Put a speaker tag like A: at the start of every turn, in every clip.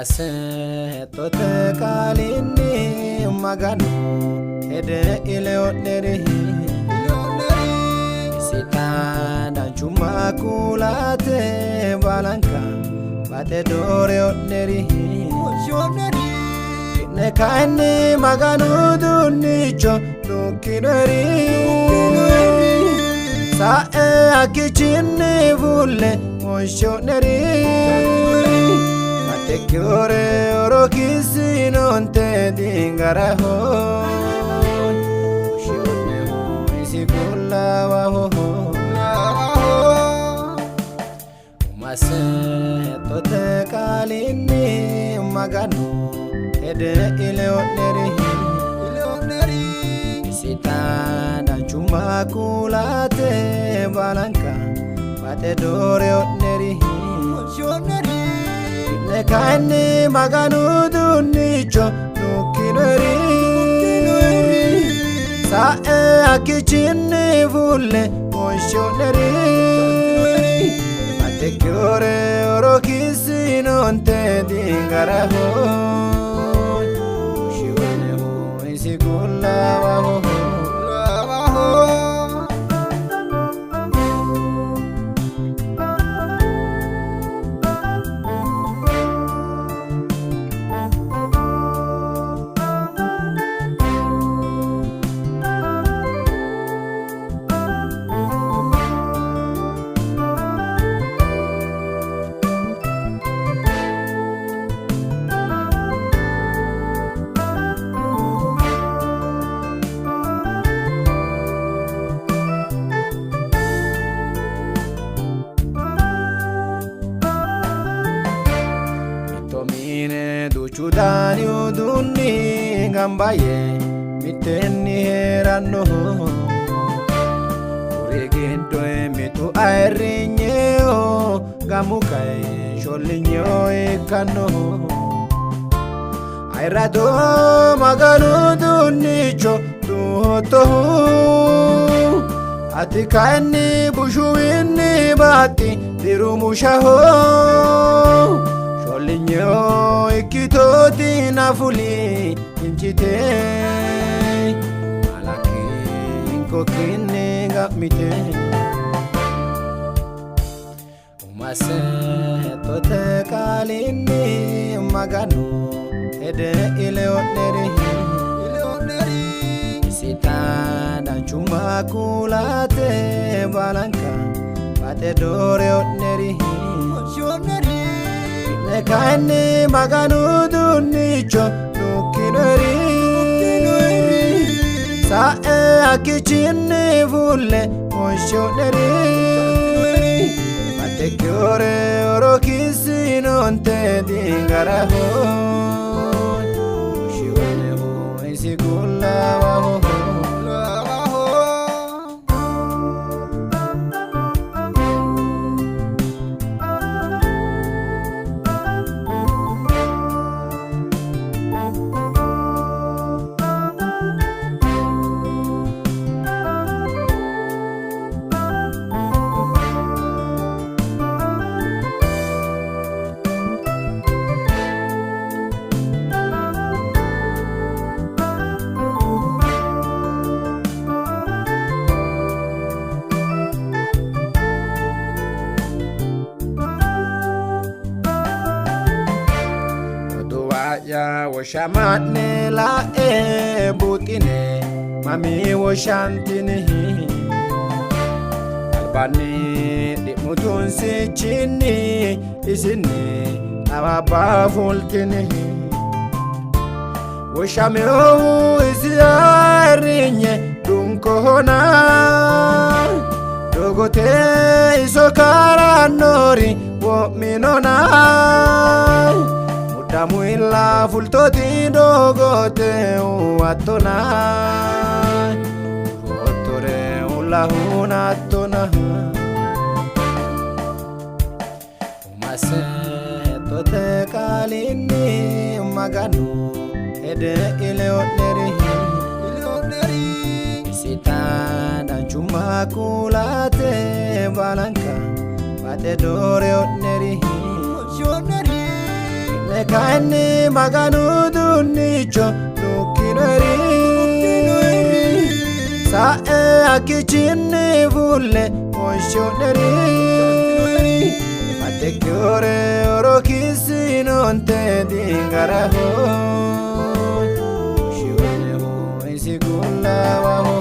A: Umase tote kalini magano ede ileoneri sita dan cuma kulate balanka bate dore oneri ne kani magano dunicho nukineri sa akichini vulle onshoneri Tekiore oro kisi non te dingaraho Ushone ho isi kula waho Umase tote kalini magano ede ileoneri Sita dan cuma kulate balanka bate dore oneri Nekani maganu dunicho nukineri sa akichini vulle onshoneri atekiore oro kisi non te dingaraho ushone ho isi kula waho Chudani uduni gambaye miteni herano Uregento mitu airinyeo gamukai sholinyo ekano Airado maganu dunicho tuhoto Atikani bushuini bati dirumushaho Sholinyo ikito dinafuli inchite Malaki inkokine gapmite Umase tote kalini magano ede ileoneri Sita dan cuma kulate balanka bate dore oneri Nekani maganu dunicho nukineri sa akichini vulle onshoneri atekiore oro kisi non te dingaraho ushone ho isi kula waho Ya washamatne la butine mami washantine albani di mutun si chini isini ababa fultine washameo isiarinye dunkona dogote isokara nori wo minona Damuilla fultoti dogote uatona Otore ulahuna atona Umase tote kalini magano ede ileoneri Sita dan cuma kulate balanka bate dore oneri Kaini maganu dunicho nukinori Sae akichini vule moshoneri Atekyore oro kisinonte dingaraho Shiwane ho isigula waho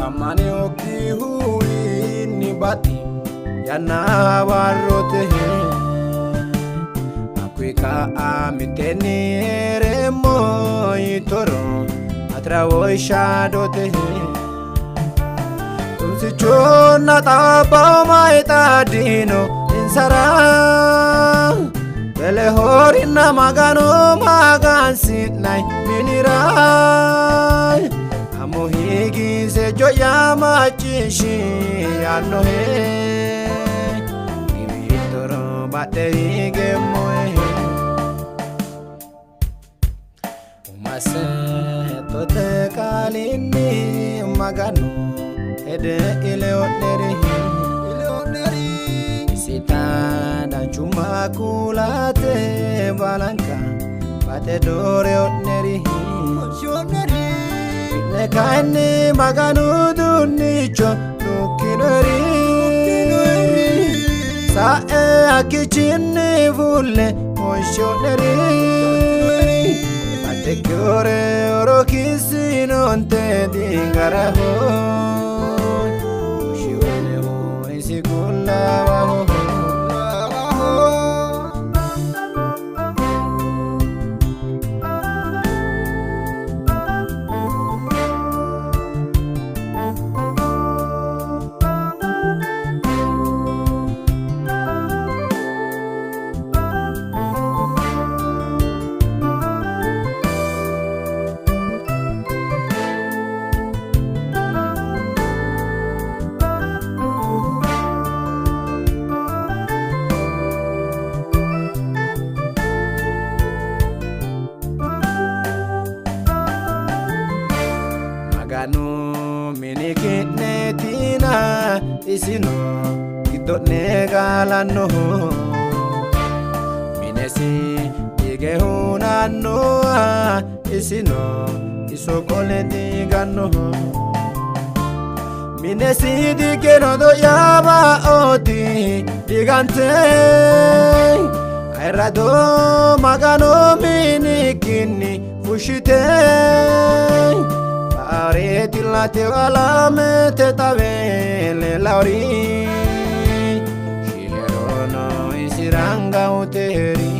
A: Amane oki hui ni bati yana warote Akwika amiteni eremo itoro atrawo shadote Tumsi chona taba maita dino insara Bele horina magano magansi nai minirai Amohigi se joyama chishi ano he Ibitoro bate hige moe Umase tote kalini magano Ede ileoneri Isita dan cuma kulate balanka Bate dore oneri Kaini maganu dunicho nukinori Sae akichini vule moshoneri Atekyore oro kisinonte dingaraho Shiwane ho isigula waho Maganu minikitnetina isino idone galano Minesi digehunano isino isokole digano Minesi digenodo yaba oti digante Airado magano minikini fushite Areti la te alame te tavele lauri Shilerono isiranga uteri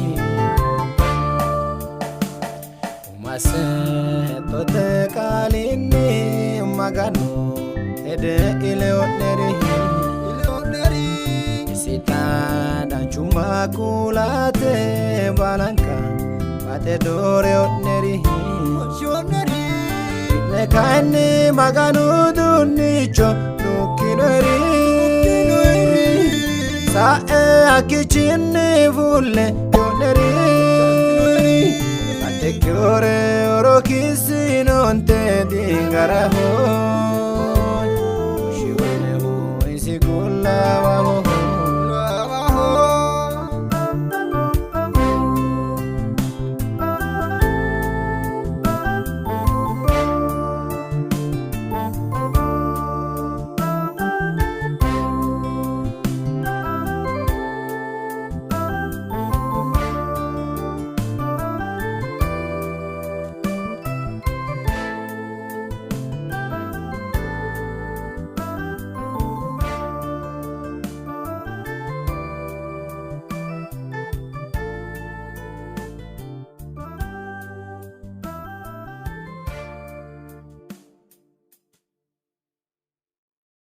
A: Umase tote kalini magano Ede ileoneri Isita dan cuma kulate balanka Bate dore oneri Kaini maganu dunicho nukinori Sae akichini vule yoneri Atekyore oro kisinonte dingaraho